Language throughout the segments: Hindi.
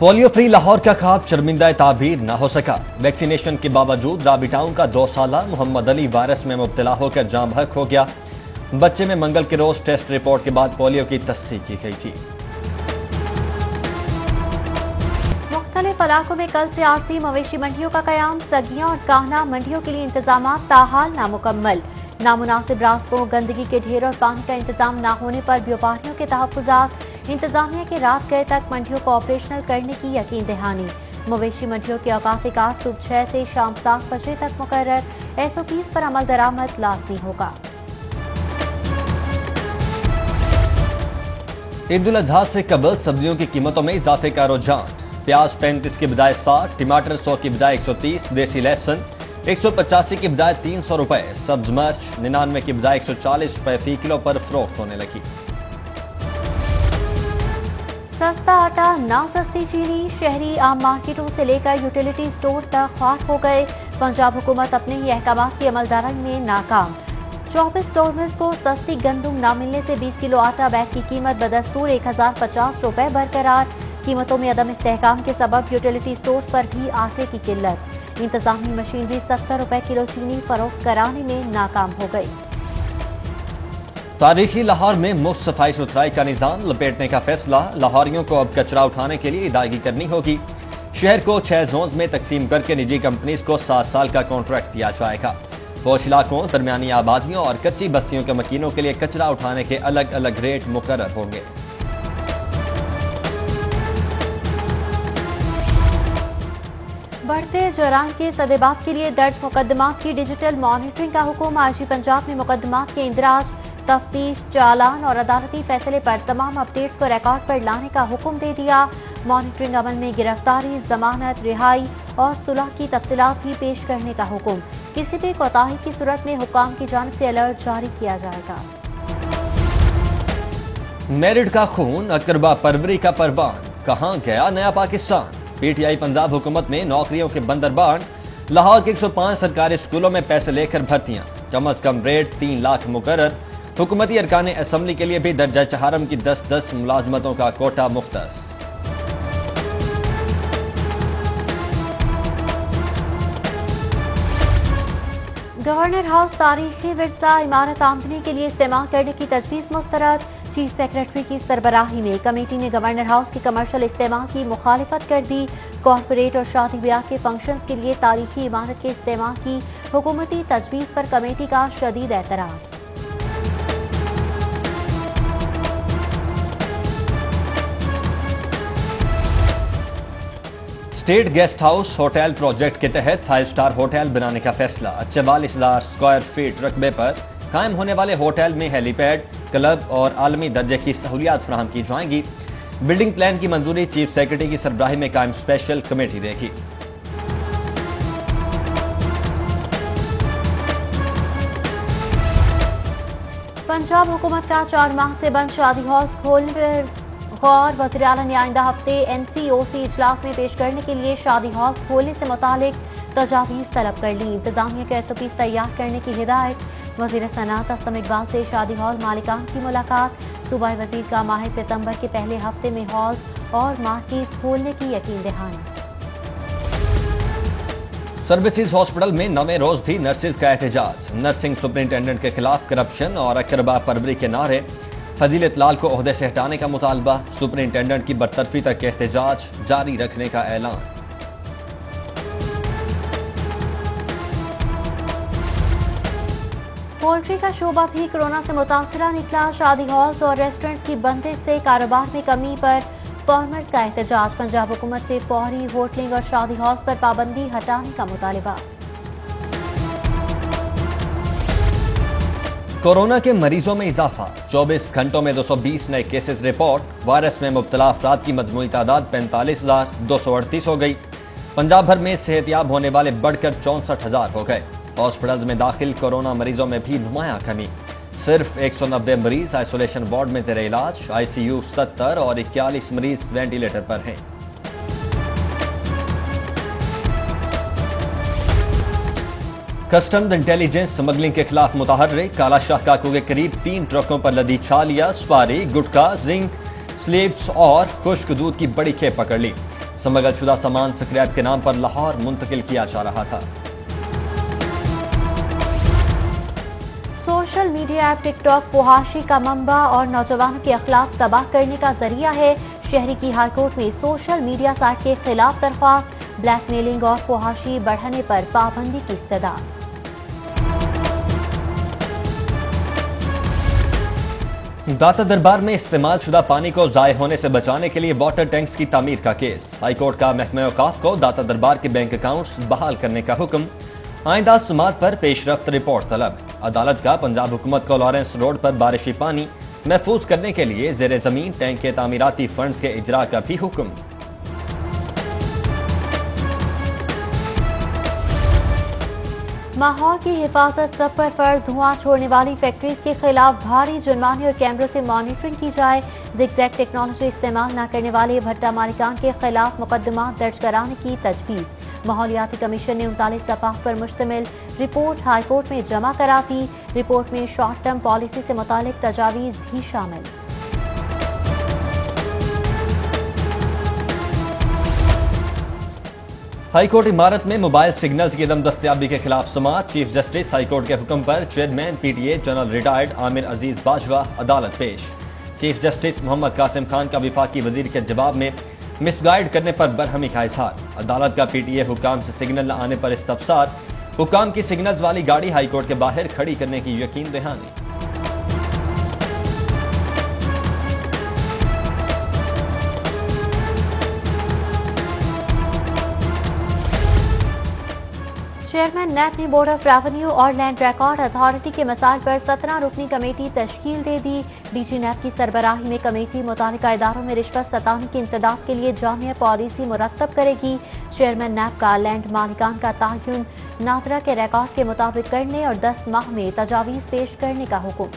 पोलियो फ्री लाहौर का ख्वाब शर्मिंदा ताबीर न हो सका। वैक्सीनेशन के बावजूद राबी टाउन का 2 साला मोहम्मद अली वायरस में मुब्तला होकर जाम बहक हो गया। बच्चे में मंगल के रोज टेस्ट रिपोर्ट के बाद पोलियो की तस्दीक की गई थी। मुख्तलिफ इलाकों में कल से आरसी मवेशी मंडियों का कयाम। सगियां और काहना मंडियों के लिए इंतजाम ताहाल नामुकम्मल। नामुनासिब रास्तों, गंदगी के ढेर और पानी का इंतजाम न होने पर व्यापारियों के तहफ्फुजात। इंतजामिया के रात गए तक मंडियों को ऑपरेशनल करने की यकीन दहानी। मवेशी मंडियों के औकात कार सुबह 6 से शाम 7 बजे तक मुकर्रर। SOPs पर अमल दरामद लाजमी होगा। ईद उल अजहा से कबल सब्जियों की कीमतों में इजाफे का रुझान। प्याज 35 की बजाय 60, टमाटर 100 की बजाय 130, देसी लहसुन 185 की बजाय 300 रुपए, सब्ज मिर्च 99 की बजाय 140 रुपए फी किलो पर फरोख्त होने लगी। सस्ता आटा, ना सस्ती चीनी, शहरी आम मार्केटों से लेकर यूटिलिटी स्टोर तक ख्वार हो गए। पंजाब हुकूमत अपने ही अहकाम की अमलदारी में नाकाम। 24 डॉलर्स को सस्ती गंदुम न मिलने से 20 किलो आटा बैग की कीमत बदस्तूर 1050 रुपए बरकरार। कीमतों में अदम इस्तेहकाम के सबब यूटिलिटी स्टोर्स पर भी आटे की किल्लत। इंतजामी मशीनरी 70 रुपए किलो चीनी फरोख्त कराने में नाकाम हो गई। तारीखी लाहौर में मुफ्त सफाई सुथराई का निजाम लपेटने का फैसला। लाहौरियों को अब कचरा उठाने के लिए अदायगी करनी होगी। शहर को 6 जोन्स में तकसीम करके निजी कंपनीज को 7 साल का कॉन्ट्रैक्ट दिया जाएगा। पोश इलाकों, दरमियानी आबादियों और कच्ची बस्तियों के मकीनों के लिए कचरा उठाने के अलग अलग रेट मुकर्रर होंगे। बढ़ते जराइम के सदेबाप के लिए दर्ज मुकदमात की डिजिटल मॉनिटरिंग का हुक्म। आईजी पंजाब ने मुकदमात के इंदराज, तफ्तीश, चालान और अदालती फैसले पर तमाम अपडेट्स को रिकॉर्ड पर लाने का हुक्म दे दिया। मॉनिटरिंग अमल में गिरफ्तारी, जमानत, रिहाई और सुलह की तफसीलात भी पेश करने का हुक्म। किसी भी कोताही की सूरत में हुक्काम की जानिब से अलर्ट जारी किया जाएगा। मेरिट का खून, अकरबा परवरी का परवान, कहां गया नया पाकिस्तान। PTI पंजाब हुकूमत में नौकरियों के बंदरबान। लाहौर के 105 सरकारी स्कूलों में पैसे लेकर भर्तियां। कम अज कम रेट 3 लाख मुकर्रर। हुकूमती अरकान असम्बली के लिए भी दर्जा चहारम की 10-10 मुलाजमतों का कोटा मुख्तस। गवर्नर हाउस तारीखी विरसा इमारत आमदनी के लिए इस्तेमाल करने की तजवीज़ मुस्तरद। चीफ सेक्रेटरी की सरबराही में कमेटी ने गवर्नर हाउस की कमर्शियल इस्तेमाल की मुखालिफत कर दी। कॉर्पोरेट और शादी ब्याह के फंक्शंस के लिए तारीखी इमारत के इस्तेमाल की हुकूमती तजवीज़ पर कमेटी का शदीद एतराज़। State guest house hotel project के तहत 5 स्टार होटल बनाने का फैसला। 44,000 स्क्वायर फीट रकबे पर कायम होने वाले होटल में हेलीपैड, क्लब और आलमी दर्जे की सहूलियात फराहम की जाएंगी। बिल्डिंग प्लान की मंजूरी चीफ सेक्रेटरी की सरबराही में कायम स्पेशल कमेटी देगी। पंजाब हुकूमत का 4 माह से बंद शादी हॉल खोलने पर गौर। वज़ीर आला ने आइंदा हफ्ते NCOC इजलास में पेश करने के लिए शादी हॉल खोलने से मुतालिक तजावीज़ तलब कर ली। इंतजामिया के SOPs तैयार करने की हिदायत। वज़ीर सनात असलम इकबाल से शादी हॉल मालिकान की मुलाकात। सूबाई वज़ीर का माह सितंबर के पहले हफ्ते में हॉल और मार्केट खोलने की यकीन दहानी। सर्विसेज हॉस्पिटल में 9वें रोज भी नर्सेज का एहतजाज। नर्सिंग सुपरिंटेंडेंट के खिलाफ करप्शन और अकरबा परवरी के नारे। फजीलत लाल को ओहदे से हटाने का मुतालबा। सुपरिंटेंडेंट की बरतरफी तक के एहतजाज जारी रखने का ऐलान। पोल्ट्री का शोबा भी कोरोना से मुतासरा निकला। शादी हॉल्स और रेस्टोरेंट्स की बंदिश से कारोबार में कमी पर फार्मर्स का एहतजाज। पंजाब हुकूमत से फौरी होटलिंग और शादी हॉल्स पर पाबंदी हटाने का मुतालबा। कोरोना के मरीजों में इजाफा। 24 घंटों में 220 नए केसेस रिपोर्ट। वायरस में मुब्तला अफराद की मजमूई तादाद 45,238 हो गई। पंजाब भर में सेहतयाब होने वाले बढ़कर 64,000 हो गए। हॉस्पिटल्स में दाखिल कोरोना मरीजों में भी नुमाया कमी। सिर्फ 190 मरीज आइसोलेशन वार्ड में जेर इलाज। ICU 70 और 41 मरीज वेंटिलेटर पर हैं। कस्टम्स इंटेलिजेंस स्मगलिंग के खिलाफ मुतहर्रिक। काला शाह काकू के करीब 3 ट्रकों पर लदी छालिया, सुपारी, गुटखा, जिंक, स्लीव्स और खुश्क दूध की बड़ी खेप पकड़ ली। स्मगलशुदा सामान स्क्रैप के नाम पर लाहौर मुंतकिल किया जा रहा था। सोशल मीडिया ऐप टिकटॉक फुहाशी का मंबा और नौजवानों के अखलाक तबाह करने का जरिया है। शहरी की हाईकोर्ट में सोशल मीडिया साइट के खिलाफ दरख्वास्त, ब्लैकमेलिंग और फुहाशी बढ़ाने पर पाबंदी की इस्तदा। दाता दरबार में इस्तेमाल शुदा पानी को जाय होने से बचाने के लिए वाटर टैंक्स की तामीर का केस। हाईकोर्ट का महकमे औकाफ को दाता दरबार के बैंक अकाउंट्स बहाल करने का हुक्म। आइंदा समात पर पेशरफ्त रिपोर्ट तलब। अदालत का पंजाब हुकूमत को लॉरेंस रोड पर बारिशी पानी महफूज करने के लिए जेर जमीन टैंक के तामीराती फंड्स के इजरा का भी हुक्म। माहौल की हिफाजत सब पर फर्ज, धुआं छोड़ने वाली फैक्ट्रीज के खिलाफ भारी जुर्माने और कैमरों से मॉनिटरिंग की जाए। जिगजैग टेक्नोलॉजी इस्तेमाल न करने वाले भट्टा मालिकान के खिलाफ मुकदमा दर्ज कराने की तजवीज़। माहौलियाती कमीशन ने 39 सफ़ाह पर मुश्तमिल रिपोर्ट हाईकोर्ट में जमा करा थी। रिपोर्ट में शॉर्ट टर्म पॉलिसी से मुतालिक तजावीज़ भी शामिल। हाईकोर्ट इमारत में मोबाइल सिग्नल्स की अदम दस्तयाबी के खिलाफ समात। चीफ जस्टिस हाईकोर्ट के हुक्म पर chairman PTA general retired Amir Aziz Bajwa अदालत पेश। चीफ जस्टिस मोहम्मद कासिम खान का वफाकी वजीर के जवाब में मिसगाइड करने पर बरहमी का इजहार। अदालत का पीटीए हुकाम से सिग्नल न आने पर इस्तफसार। हुकाम की सिग्नल्स वाली गाड़ी हाईकोर्ट के बाहर खड़ी करने की यकीन दहानी। चेयरमैन नैब ने बोर्ड ऑफ रेवेन्यू और लैंड रिकॉर्ड अथॉरिटी के मसाइल पर 17 रुकनी कमेटी तश्कील दे दी। डीजी नैब की सरबराही में कमेटी मुतालिका इदारों में रिश्वत सताने की इंसदाद के लिए जामिया पॉलिसी मुरतब करेगी। चेयरमैन नैब का लैंड मालिकान का तयन नादरा के रिकॉर्ड के मुताबिक करने और 10 माह में तजावीज़ पेश करने का हुक्म।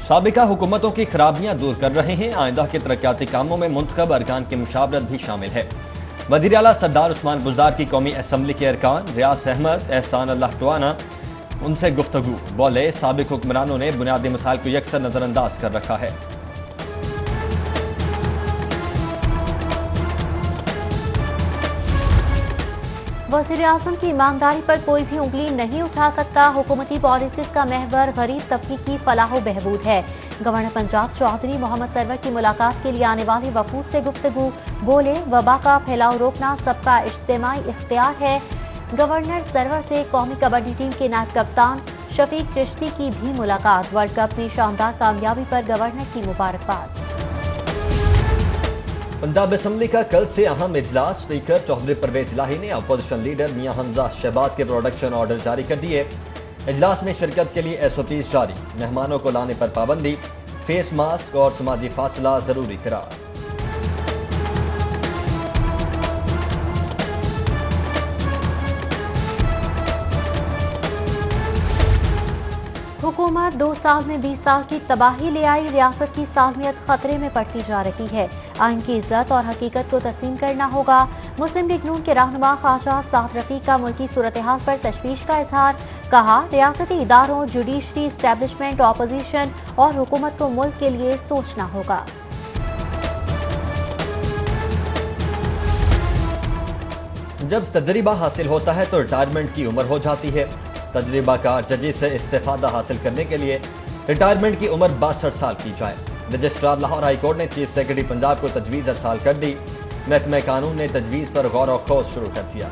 साबिका हुकूमतों की खराबियां दूर कर रहे हैं। आइंदा के तरक्याती कामों में मुंतखब अरकान की मुशावरत भी शामिल है। वज़ीर आला सरदार उस्मान बुज़दार की कौमी असम्बली के अरकान रियाज अहमद, एहसान अल्लाह टवाना उनसे गुफ्तगू। बोले साबिक हुक्मरानों ने बुनियादी मसाइल को यकसर नजरअंदाज कर रखा है। वज़ीर आज़म की ईमानदारी पर कोई भी उंगली नहीं उठा सकता। हुकूमती पॉलिसीज का महवर गरीब तबके की फलाह बहबूद है। गवर्नर पंजाब चौधरी मोहम्मद सरवर की मुलाकात के लिए आने वाले वफूद से गुफ्तगू। बोले वबा का फैलाव रोकना सबका इज्तिमाई इख्तियार है। गवर्नर सरवर से कौमी कबड्डी टीम के नायब कप्तान शफीक चिश्ती की भी मुलाकात। वर्ल्ड कप में शानदार कामयाबी पर गवर्नर की मुबारकबाद। पंजाब असम्बली का कल से अहम इजलास। स्पीकर चौधरी परवेज इलाही ने अपोजिशन लीडर मियां हमजा शहबाज के प्रोडक्शन ऑर्डर जारी कर दिए। इजलास में शिरकत के लिए SOPs जारी। मेहमानों को लाने पर पाबंदी, फेस मास्क और समाजी फासला जरूरी करार। हुकूमत 2 साल में 20 साल की तबाही ले आई। रियासत की सालमियत खतरे में पड़ती जा रही है। आइन की इज्जत और हकीकत को तस्लीम करना होगा। मुस्लिम लीग नून के रहनुमा ख्वाजा साद रफीक का मुल्की सूरत हाल पर तशवीश का इजहार। कहा रियासती इदारों, जुडिशरी इस्टेब्लिशमेंट, ऑपोजिशन और हुकूमत को मुल्क के लिए सोचना होगा। जब तजर्बा हासिल होता है तो रिटायरमेंट की उम्र हो जाती है। तजर्बाकार जजेस से इस्तेफादा हासिल करने के लिए रिटायरमेंट की उम्र 62 साल की जाए। रजिस्ट्रार लाहौर हाईकोर्ट ने चीफ सेक्रेटरी पंजाब को तजवीज़ अरसाल कर दी। महकमा कानून ने तजवीज़ पर गौर और खोज शुरू कर दिया।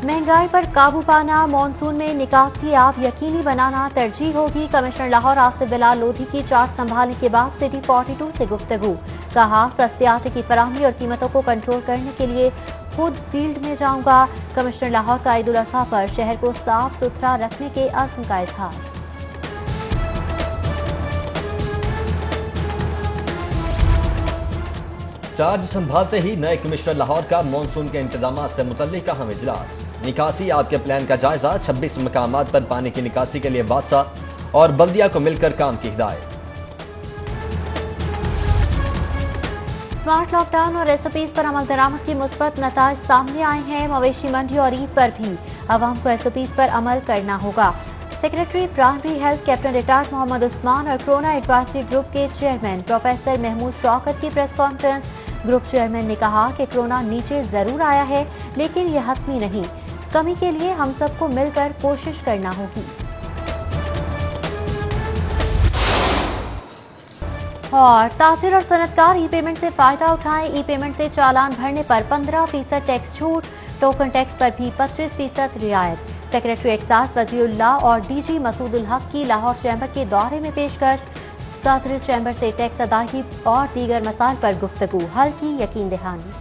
महंगाई पर काबू पाना, मानसून में निकासी आप यकीनी बनाना तरजीह होगी। कमिश्नर लाहौर आसिफ बिलाल लोधी की चार्ज संभालने के बाद सिटी 42 से गुफ्तगू। कहा सस्ते आटे की फराहमी और कीमतों को कंट्रोल करने के लिए खुद फील्ड में जाऊंगा। कमिश्नर लाहौर का ईद उल अजहा पर शहर को साफ सुथरा रखने के अज़्म का इजहार। चार्ज संभालते ही नए कमिश्नर लाहौर का मानसून के इंतजाम से मुतल्लिक अहम इजलास। निकासी आपके प्लान का जायजा। 26 मकामात पर पानी की निकासी के लिए वासा और बल्दिया को मिलकर काम की हिदायत। स्मार्ट लॉकडाउन और SOPs पर अमल दरामद की मुस्बत नताज सामने आए हैं। मवेशी मंडी और ईद पर भी अवाम को SOPs पर अमल करना होगा। Secretary primary health captain retired Mohammad Usman और कोरोना एडवाइजरी ग्रुप के चेयरमैन प्रोफेसर महमूद शौकत की प्रेस कॉन्फ्रेंस। ग्रुप चेयरमैन ने कहा कि कोरोना नीचे जरूर आया है, लेकिन यह हतमी नहीं। कमी के लिए हम सबको मिलकर कोशिश करना होगी। और ताजिर और सनतकार ई पेमेंट से फायदा उठाएं। ई पेमेंट से चालान भरने पर 15% टैक्स छूट, टोकन टैक्स पर भी 25% रियायत। सेक्रेटरी एक्साइज वजीउल्लाह और डीजी मसूदुल हक की लाहौर चैम्बर के दौरे में पेशकश। सदर चैम्बर से टैक्स अदायगी और दीगर मसाइल पर गुफ्तगू, हल की यकीन दहानी।